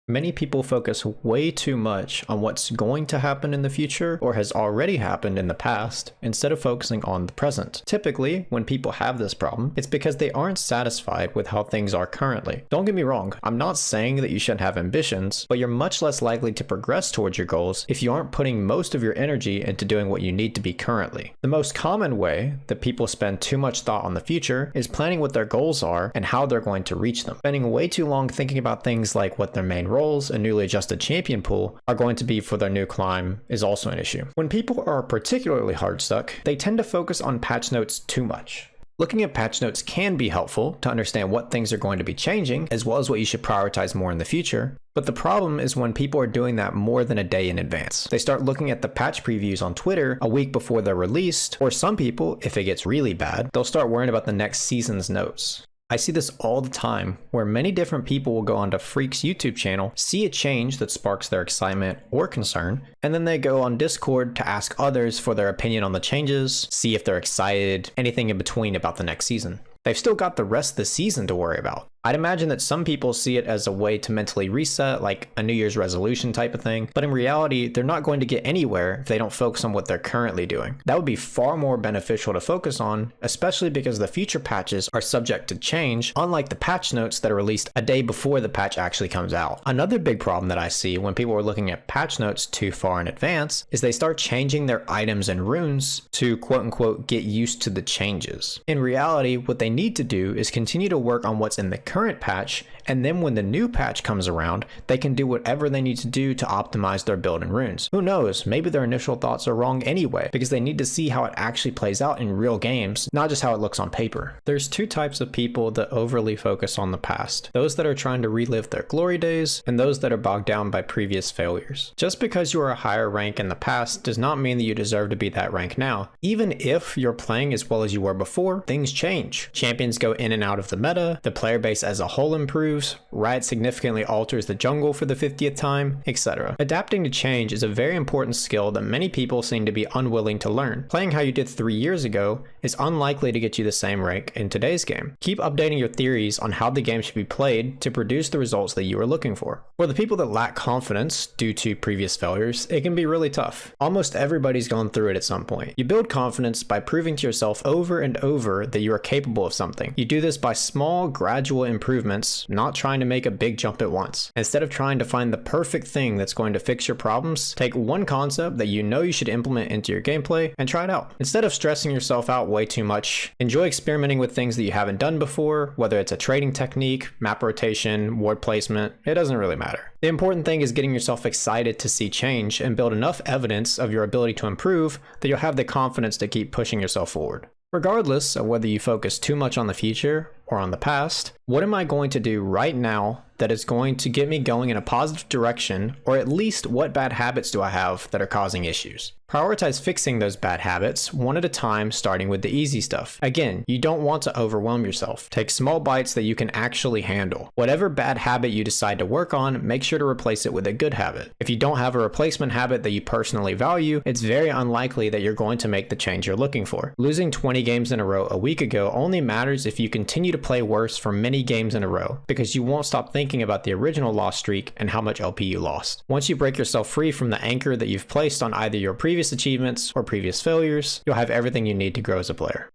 Many people focus way too much on what's going to happen in the future or has already happened in the past instead of focusing on the present. Typically, when people have this problem, it's because they aren't satisfied with how things are currently. Don't get me wrong, I'm not saying that you shouldn't have ambitions, but you're much less likely to progress towards your goals if you aren't putting most of your energy into doing what you need to be currently. The most common way that people spend too much thought on the future is planning what their goals are and how they're going to reach them. Spending way too long thinking about things like what their main roles and newly adjusted champion pool are going to be for their new climb is also an issue. When people are particularly hard stuck, they tend to focus on patch notes too much. Looking at patch notes can be helpful to understand what things are going to be changing, as well as what you should prioritize more in the future. But the problem is when people are doing that more than a day in advance. They start looking at the patch previews on Twitter a week before they're released, or some people, if it gets really bad, they'll start worrying about the next season's notes. I see this all the time, where many different people will go onto Freak's YouTube channel, see a change that sparks their excitement or concern, and then they go on Discord to ask others for their opinion on the changes, see if they're excited, anything in between about the next season. They've still got the rest of the season to worry about. I'd imagine that some people see it as a way to mentally reset, like a New Year's resolution type of thing, but in reality, they're not going to get anywhere if they don't focus on what they're currently doing. That would be far more beneficial to focus on, especially because the future patches are subject to change, unlike the patch notes that are released a day before the patch actually comes out. Another big problem that I see when people are looking at patch notes too far in advance is they start changing their items and runes to quote-unquote get used to the changes. In reality, what they need to do is continue to work on what's in the current patch, and then when the new patch comes around, they can do whatever they need to do to optimize their build and runes. Who knows, maybe their initial thoughts are wrong anyway, because they need to see how it actually plays out in real games, not just how it looks on paper. There's two types of people that overly focus on the past. Those that are trying to relive their glory days, and those that are bogged down by previous failures. Just because you are a higher rank in the past does not mean that you deserve to be that rank now. Even if you're playing as well as you were before, things change. Champions go in and out of the meta, the player base as a whole improves, Riot significantly alters the jungle for the 50th time, etc. Adapting to change is a very important skill that many people seem to be unwilling to learn. Playing how you did 3 years ago is unlikely to get you the same rank in today's game. Keep updating your theories on how the game should be played to produce the results that you are looking for. For the people that lack confidence due to previous failures, it can be really tough. Almost everybody's gone through it at some point. You build confidence by proving to yourself over and over that you are capable of something. You do this by small, gradual improvements, not trying to make a big jump at once. Instead of trying to find the perfect thing that's going to fix your problems, take one concept that you know you should implement into your gameplay and try it out. Instead of stressing yourself out way too much, enjoy experimenting with things that you haven't done before, whether it's a trading technique, map rotation, ward placement, it doesn't really matter. The important thing is getting yourself excited to see change and build enough evidence of your ability to improve that you'll have the confidence to keep pushing yourself forward. Regardless of whether you focus too much on the future or on the past, what am I going to do right now that is going to get me going in a positive direction, or at least what bad habits do I have that are causing issues? Prioritize fixing those bad habits one at a time, starting with the easy stuff. Again, you don't want to overwhelm yourself. Take small bites that you can actually handle. Whatever bad habit you decide to work on, make sure to replace it with a good habit. If you don't have a replacement habit that you personally value, it's very unlikely that you're going to make the change you're looking for. Losing 20 games in a row a week ago only matters if you continue to play worse for many games in a row, because you won't stop thinking about the original loss streak and how much LP you lost. Once you break yourself free from the anchor that you've placed on either your previous achievements or previous failures, you'll have everything you need to grow as a player.